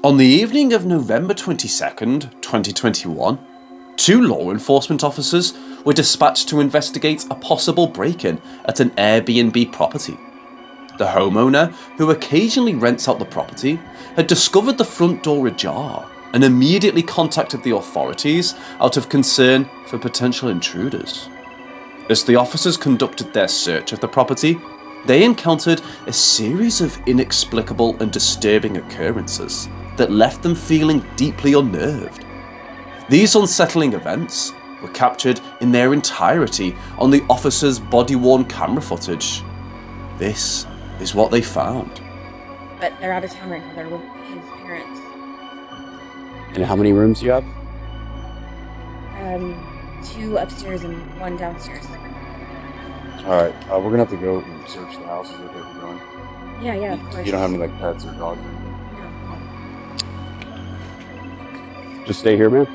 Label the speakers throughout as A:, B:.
A: On the evening of November 22nd, 2021, two law enforcement officers were dispatched to investigate a possible break-in at an Airbnb property. The homeowner, who occasionally rents out the property, had discovered the front door ajar and immediately contacted the authorities out of concern for potential intruders. As the officers conducted their search of the property, they encountered a series of inexplicable and disturbing occurrences that left them feeling deeply unnerved. These unsettling events were captured in their entirety on the officers' body-worn camera footage. This is what they found.
B: But they're out of town right now. They're with his parents.
C: And how many rooms do you have?
B: 2 upstairs and 1 downstairs.
C: Alright, we're gonna have to go and search the house. Is it okay if we're going?
B: Yeah, of course.
C: You don't have any like pets or dogs or anything?
B: No.
C: Just stay here, man.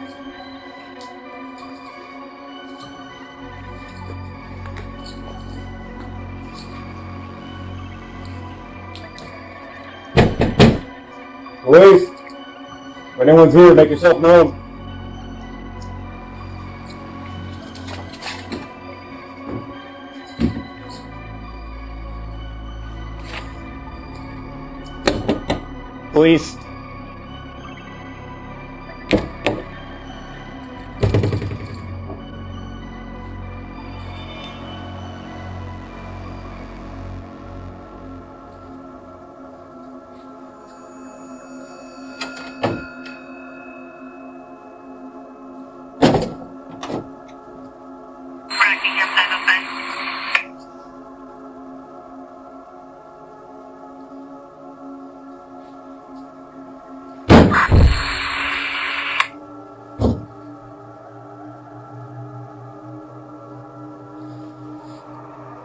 C: Police! If anyone's here, make yourself known. Police.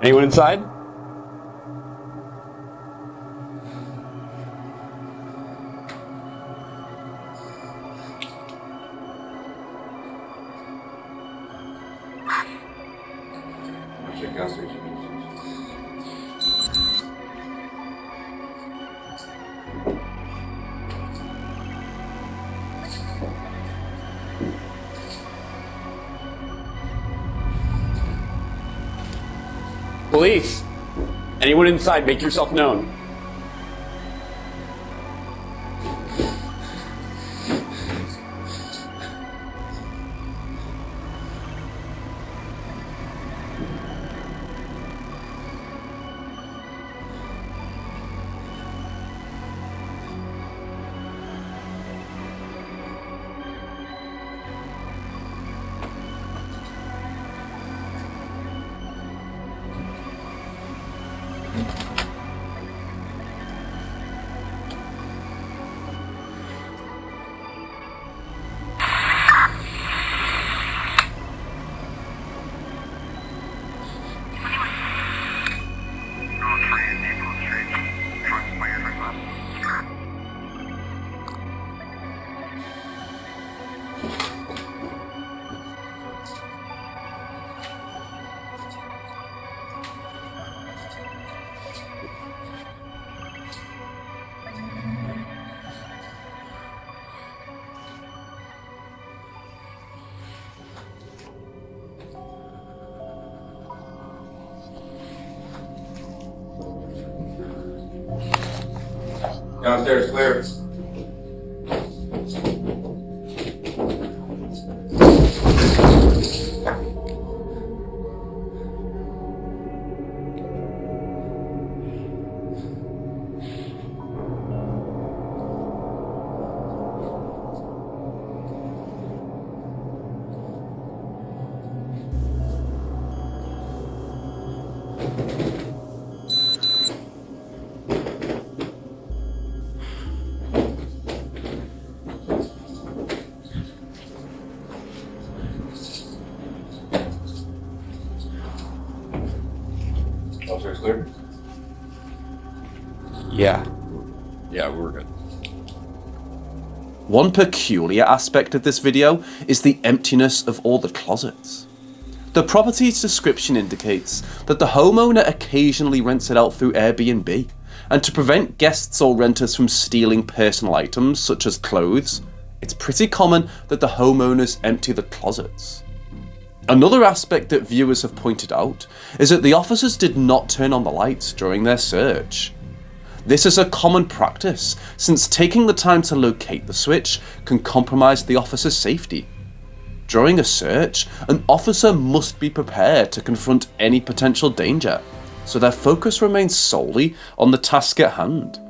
C: Anyone inside? Police! Anyone inside, make yourself known. Downstairs clear. Downstairs clear? Yeah, we're good.
A: One peculiar aspect of this video is the emptiness of all the closets. The property's description indicates that the homeowner occasionally rents it out through Airbnb, and to prevent guests or renters from stealing personal items such as clothes, it's pretty common that the homeowners empty the closets. Another aspect that viewers have pointed out is that the officers did not turn on the lights during their search. This is a common practice, since taking the time to locate the switch can compromise the officer's safety. During a search, an officer must be prepared to confront any potential danger, so their focus remains solely on the task at hand.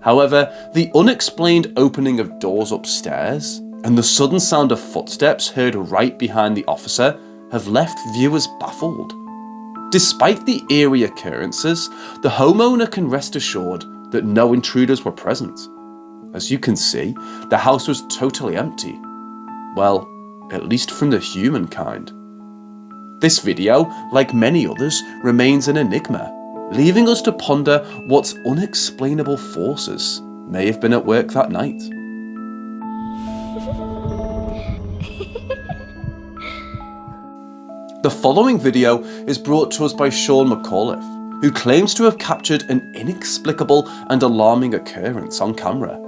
A: However, the unexplained opening of doors upstairs and the sudden sound of footsteps heard right behind the officer have left viewers baffled. Despite the eerie occurrences, the homeowner can rest assured that no intruders were present. As you can see, the house was totally empty. Well, at least from the humankind. This video, like many others, remains an enigma, leaving us to ponder what unexplainable forces may have been at work that night. The following video is brought to us by Sean McAuliffe, who claims to have captured an inexplicable and alarming occurrence on camera.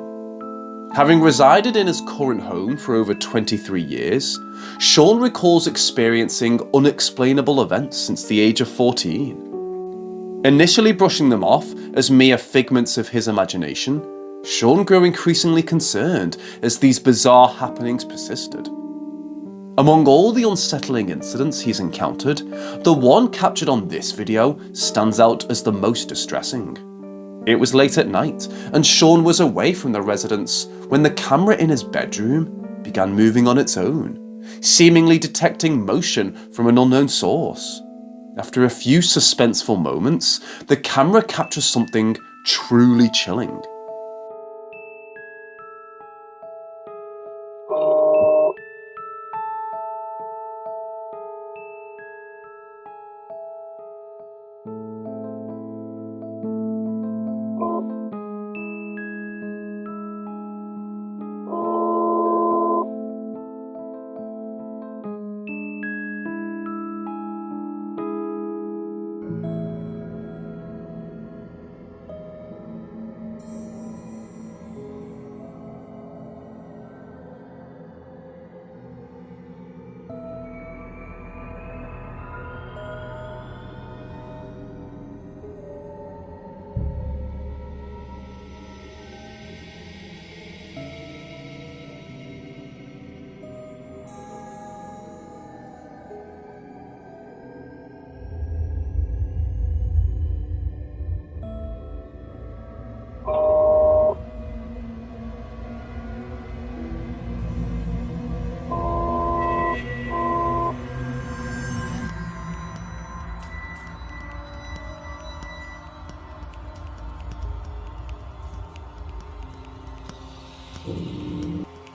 A: Having resided in his current home for over 23 years, Sean recalls experiencing unexplainable events since the age of 14. Initially brushing them off as mere figments of his imagination, Sean grew increasingly concerned as these bizarre happenings persisted. Among all the unsettling incidents he's encountered, the one captured on this video stands out as the most distressing. It was late at night, and Sean was away from the residence when the camera in his bedroom began moving on its own, seemingly detecting motion from an unknown source. After a few suspenseful moments, the camera captures something truly chilling.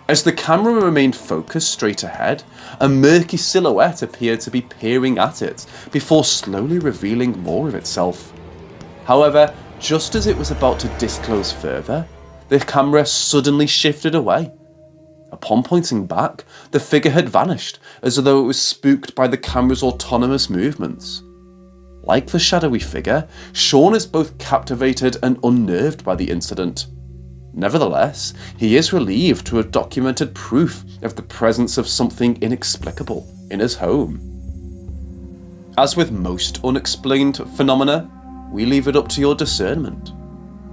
A: As the camera remained focused straight ahead, a murky silhouette appeared to be peering at it before slowly revealing more of itself. However, just as it was about to disclose further, the camera suddenly shifted away. Upon pointing back, the figure had vanished, as though it was spooked by the camera's autonomous movements. Like the shadowy figure, Sean is both captivated and unnerved by the incident. Nevertheless, he is relieved to have documented proof of the presence of something inexplicable in his home. As with most unexplained phenomena, we leave it up to your discernment.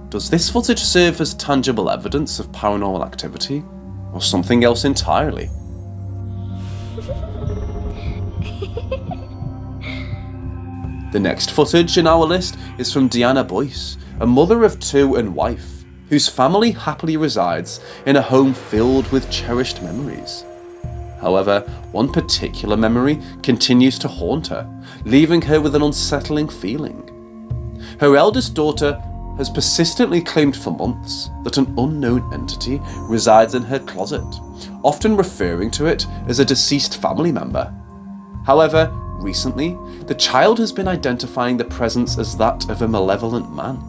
A: Does this footage serve as tangible evidence of paranormal activity, or something else entirely? The next footage in our list is from Deanna Boyce, a mother of two and wife, whose family happily resides in a home filled with cherished memories. However, one particular memory continues to haunt her, leaving her with an unsettling feeling. Her eldest daughter has persistently claimed for months that an unknown entity resides in her closet, often referring to it as a deceased family member. However, recently, the child has been identifying the presence as that of a malevolent man.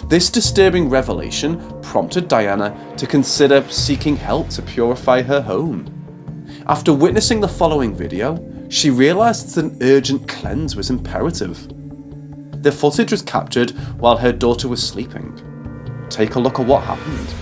A: This disturbing revelation prompted Diana to consider seeking help to purify her home. After witnessing the following video, she realised that an urgent cleanse was imperative. The footage was captured while her daughter was sleeping. Take a look at what happened.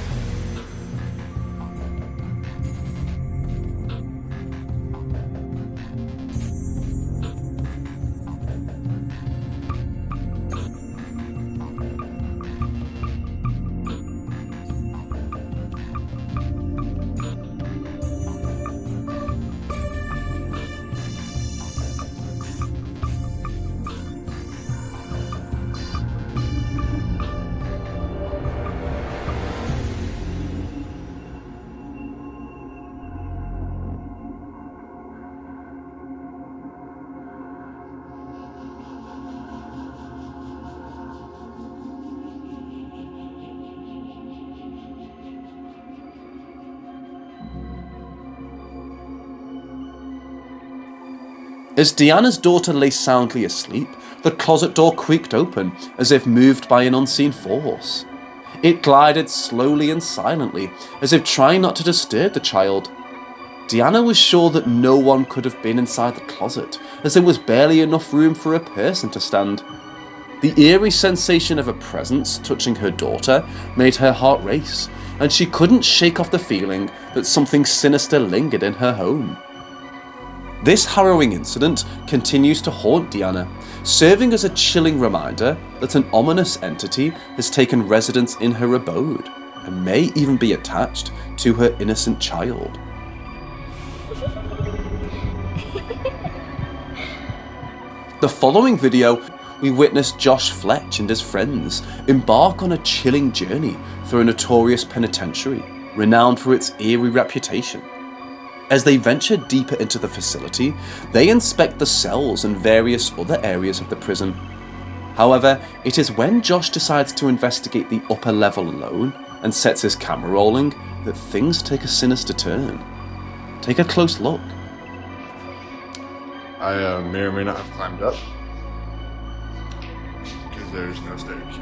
A: As Deanna's daughter lay soundly asleep, the closet door creaked open as if moved by an unseen force. It glided slowly and silently, as if trying not to disturb the child. Deanna was sure that no one could have been inside the closet, as there was barely enough room for a person to stand. The eerie sensation of a presence touching her daughter made her heart race, and she couldn't shake off the feeling that something sinister lingered in her home. This harrowing incident continues to haunt Deanna, serving as a chilling reminder that an ominous entity has taken residence in her abode and may even be attached to her innocent child. The following video, we witness Josh Fletch and his friends embark on a chilling journey through a notorious penitentiary, renowned for its eerie reputation. As they venture deeper into the facility, they inspect the cells and various other areas of the prison. However, it is when Josh decides to investigate the upper level alone and sets his camera rolling that things take a sinister turn. Take a close look.
D: I may or may not have climbed up because there's no stairs.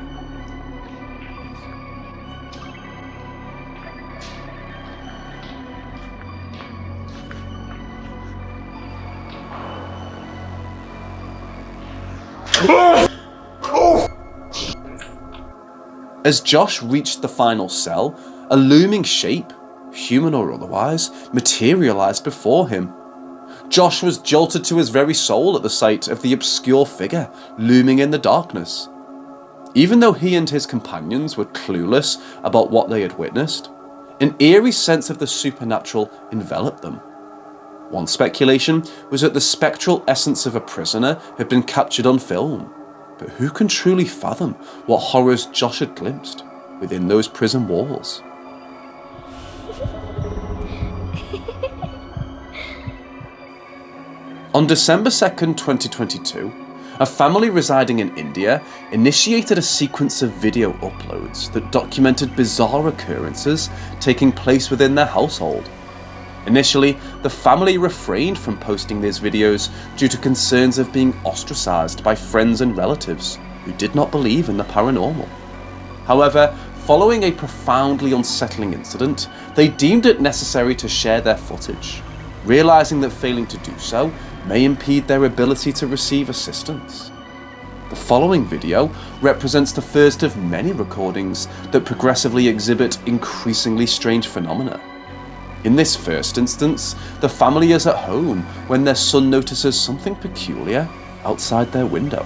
A: As Josh reached the final cell, a looming shape, human or otherwise, materialized before him. Josh was jolted to his very soul at the sight of the obscure figure looming in the darkness. Even though he and his companions were clueless about what they had witnessed, an eerie sense of the supernatural enveloped them. One speculation was that the spectral essence of a prisoner had been captured on film, but who can truly fathom what horrors Josh had glimpsed within those prison walls? On December 2nd, 2022, a family residing in India initiated a sequence of video uploads that documented bizarre occurrences taking place within their household. Initially, the family refrained from posting these videos due to concerns of being ostracized by friends and relatives who did not believe in the paranormal. However, following a profoundly unsettling incident, they deemed it necessary to share their footage, realizing that failing to do so may impede their ability to receive assistance. The following video represents the first of many recordings that progressively exhibit increasingly strange phenomena. In this first instance, the family is at home when their son notices something peculiar outside their window.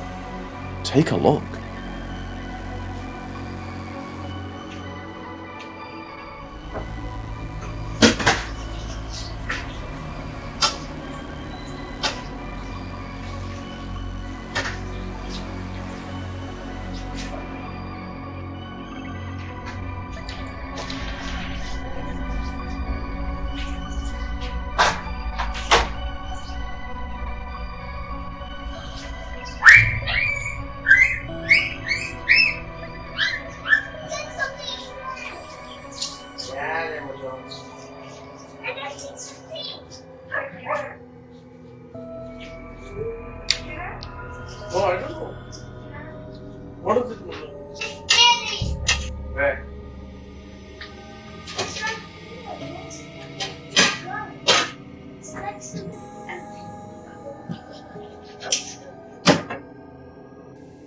A: Take a look.
C: Well, I don't know. What is it? Where?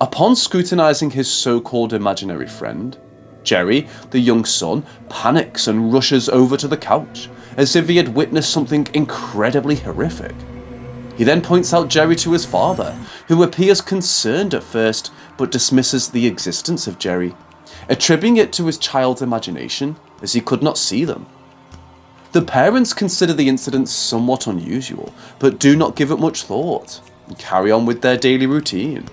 A: Upon Upon scrutinising his so-called imaginary friend, Jerry, the young son, panics and rushes over to the couch, as if he had witnessed something incredibly horrific. He then points out Jerry to his father, who appears concerned at first, but dismisses the existence of Jerry, attributing it to his child's imagination, as he could not see them. The parents consider the incident somewhat unusual, but do not give it much thought, and carry on with their daily routine.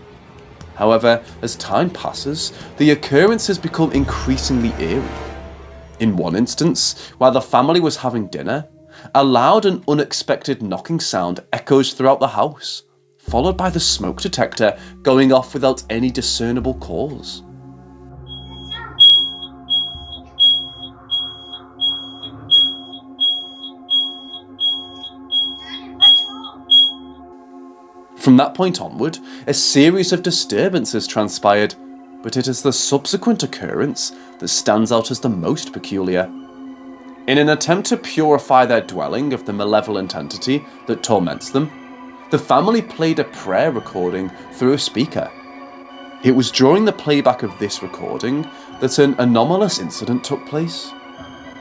A: However, as time passes, the occurrence has become increasingly eerie. In one instance, while the family was having dinner, a loud and unexpected knocking sound echoes throughout the house, followed by the smoke detector going off without any discernible cause. From that point onward, a series of disturbances transpired, but it is the subsequent occurrence that stands out as the most peculiar. In an attempt to purify their dwelling of the malevolent entity that torments them, the family played a prayer recording through a speaker. It was during the playback of this recording that an anomalous incident took place.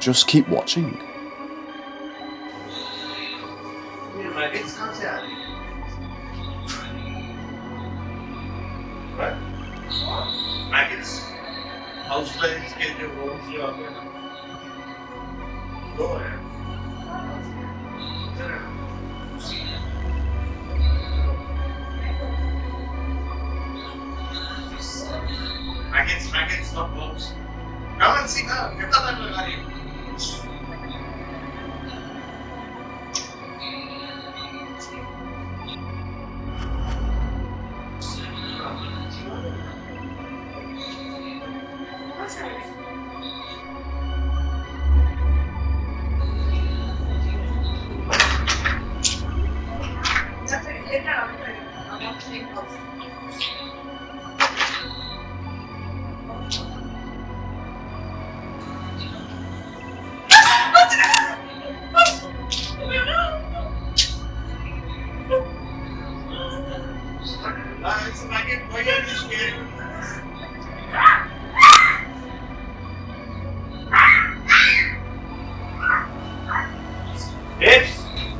A: Just keep watching.
E: Maggots, houseplants के जो homes जो आते हैं ना, वो है। Maggots, not worms. Come and see ना, कितना टाइम लगा रही है?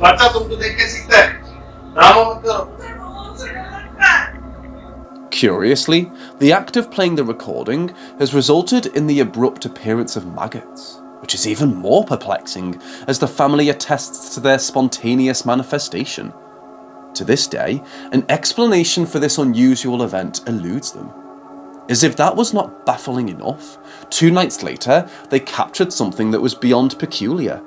E: बच्चा तुमको देख के सीखता है ड्रामा मत करो.
A: Curiously, the act of playing the recording has resulted in the abrupt appearance of maggots, which is even more perplexing as the family attests to their spontaneous manifestation. To this day, an explanation for this unusual event eludes them. As if that was not baffling enough, 2 nights later, they captured something that was beyond peculiar.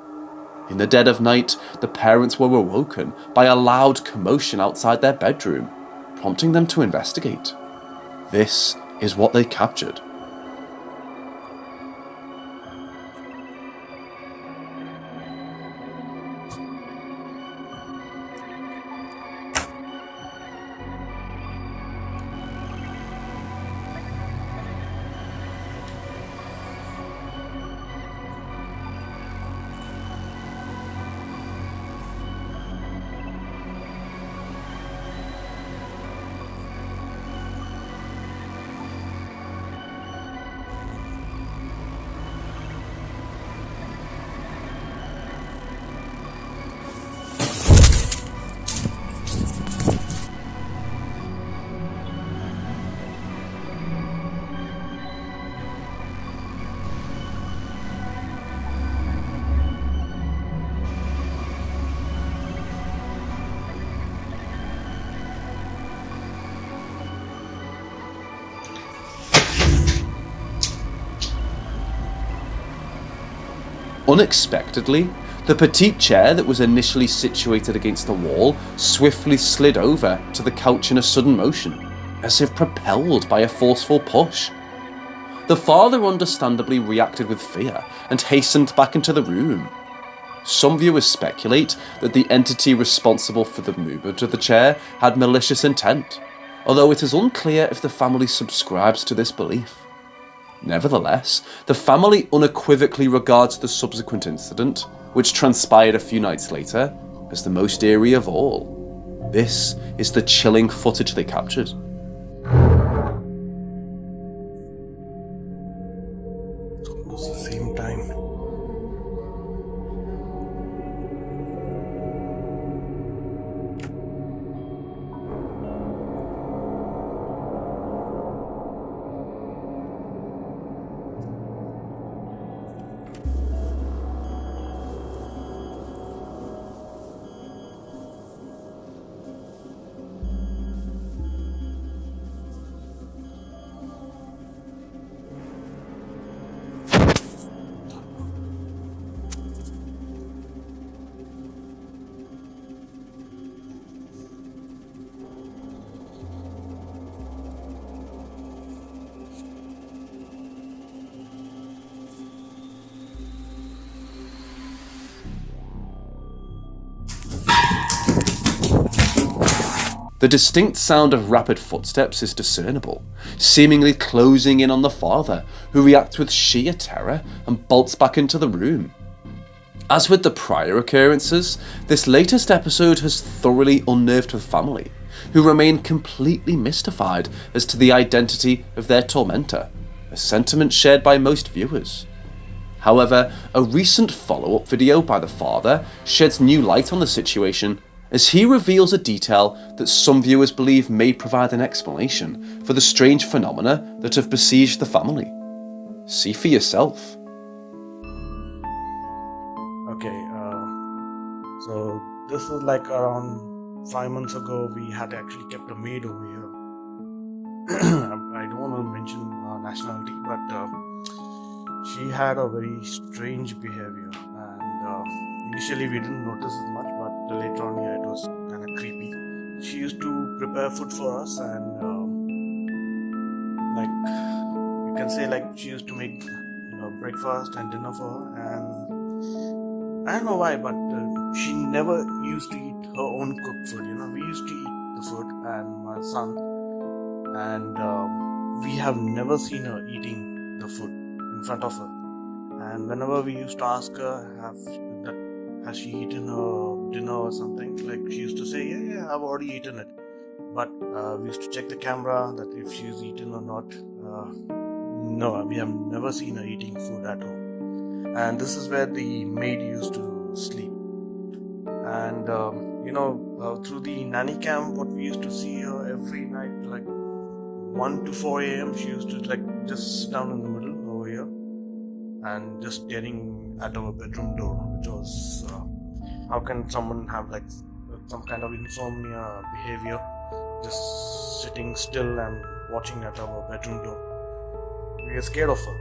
A: In the dead of night, the parents were awoken by a loud commotion outside their bedroom, prompting them to investigate. This is what they captured. Unexpectedly, the petite chair that was initially situated against the wall swiftly slid over to the couch in a sudden motion, as if propelled by a forceful push. The father understandably reacted with fear and hastened back into the room. Some viewers speculate that the entity responsible for the movement of the chair had malicious intent, although it is unclear if the family subscribes to this belief. Nevertheless, the family unequivocally regards the subsequent incident, which transpired a few nights later, as the most eerie of all. This is the chilling footage they captured. The distinct sound of rapid footsteps is discernible, seemingly closing in on the father, who reacts with sheer terror and bolts back into the room. As with the prior occurrences, this latest episode has thoroughly unnerved the family, who remain completely mystified as to the identity of their tormentor, a sentiment shared by most viewers. However, a recent follow-up video by the father sheds new light on the situation, as he reveals a detail that some viewers believe may provide an explanation for the strange phenomena that have besieged the family. See for yourself.
F: Okay, so this is like around 5 months ago. We had actually kept a maid over here. I don't want to mention nationality, but she had a very strange behavior, and initially we didn't notice it much, but later on, yeah, it was kind of creepy. She used to prepare food for us, and like you can say, like she used to make breakfast and dinner for her, and I don't know why, but she never used to eat her own cooked food. We used to eat the food, and my son, and we have never seen her eating the food in front of her. And whenever we used to ask her, has she eaten her dinner or something, like she used to say, yeah, I've already eaten it. But we used to check the camera that if she's eaten or not. No, we have never seen her eating food at all. And this is where the maid used to sleep. And through the nanny cam, what we used to see her every night, like 1 to 4 a.m. she used to like just sit down in the middle over here and just staring at our bedroom door, which was how can someone have like some kind of insomnia behavior, just sitting still and watching at our bedroom door. We were scared of her.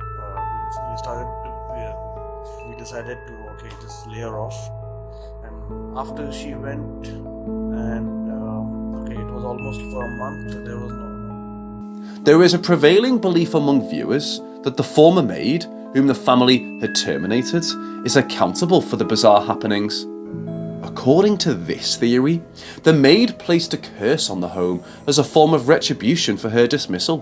F: We decided to just lay her off. And after she went, and it was almost for a month, there was no.
A: There is a prevailing belief among viewers that the former maid, whom the family had terminated, is accountable for the bizarre happenings. According to this theory, the maid placed a curse on the home as a form of retribution for her dismissal,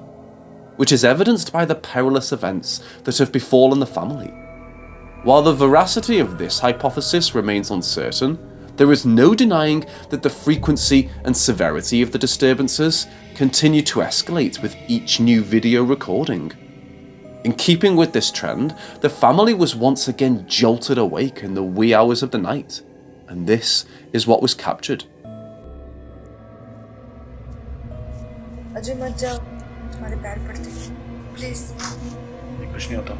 A: which is evidenced by the perilous events that have befallen the family. While the veracity of this hypothesis remains uncertain, there is no denying that the frequency and severity of the disturbances continue to escalate with each new video recording. In keeping with this trend, the family was once again jolted awake in the wee hours of the night, and this is what was captured.
G: Ajay मत जाओ, तुम्हारे पैर पड़ते हैं, please.
F: कुछ नहीं होता।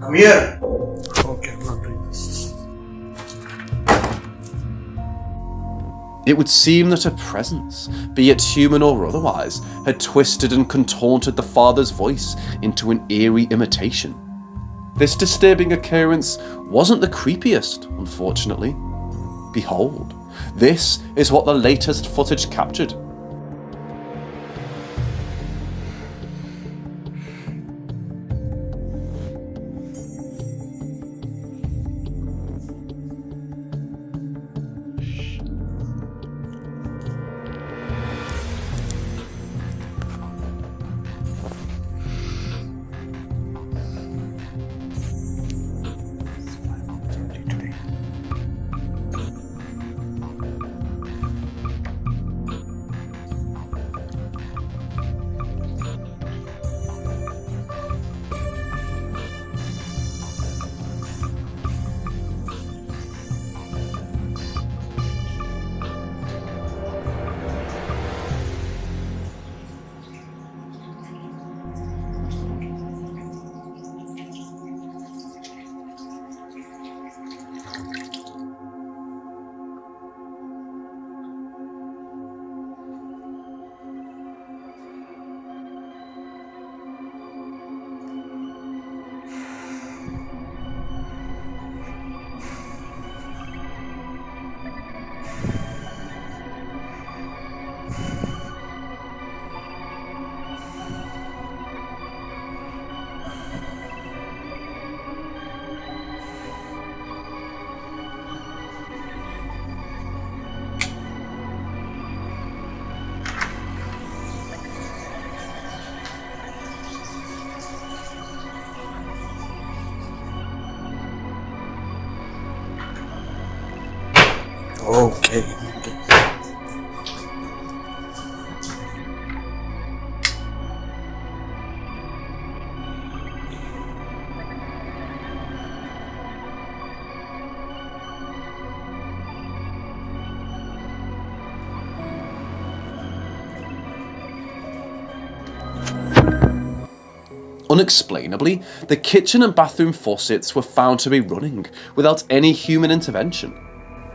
F: Come here. Okay, I'm not doing this.
A: It would seem that a presence, be it human or otherwise, had twisted and contorted the father's voice into an eerie imitation. This disturbing occurrence wasn't the creepiest, unfortunately. Behold, this is what the latest footage captured.
F: Okay.
A: Unexplainably, the kitchen and bathroom faucets were found to be running without any human intervention.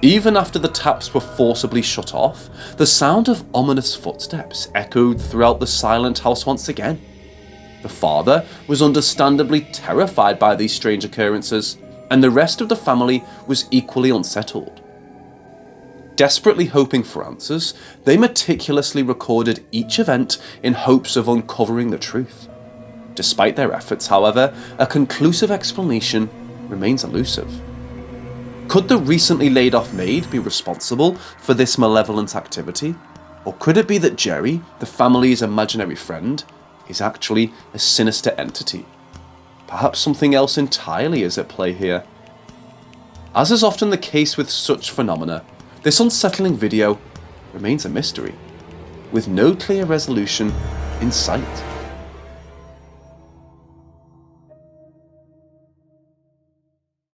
A: Even after the taps were forcibly shut off, the sound of ominous footsteps echoed throughout the silent house once again. The father was understandably terrified by these strange occurrences, and the rest of the family was equally unsettled. Desperately hoping for answers, they meticulously recorded each event in hopes of uncovering the truth. Despite their efforts, however, a conclusive explanation remains elusive. Could the recently laid off maid be responsible for this malevolent activity? Or could it be that Jerry, the family's imaginary friend, is actually a sinister entity? Perhaps something else entirely is at play here. As is often the case with such phenomena, this unsettling video remains a mystery, with no clear resolution in sight.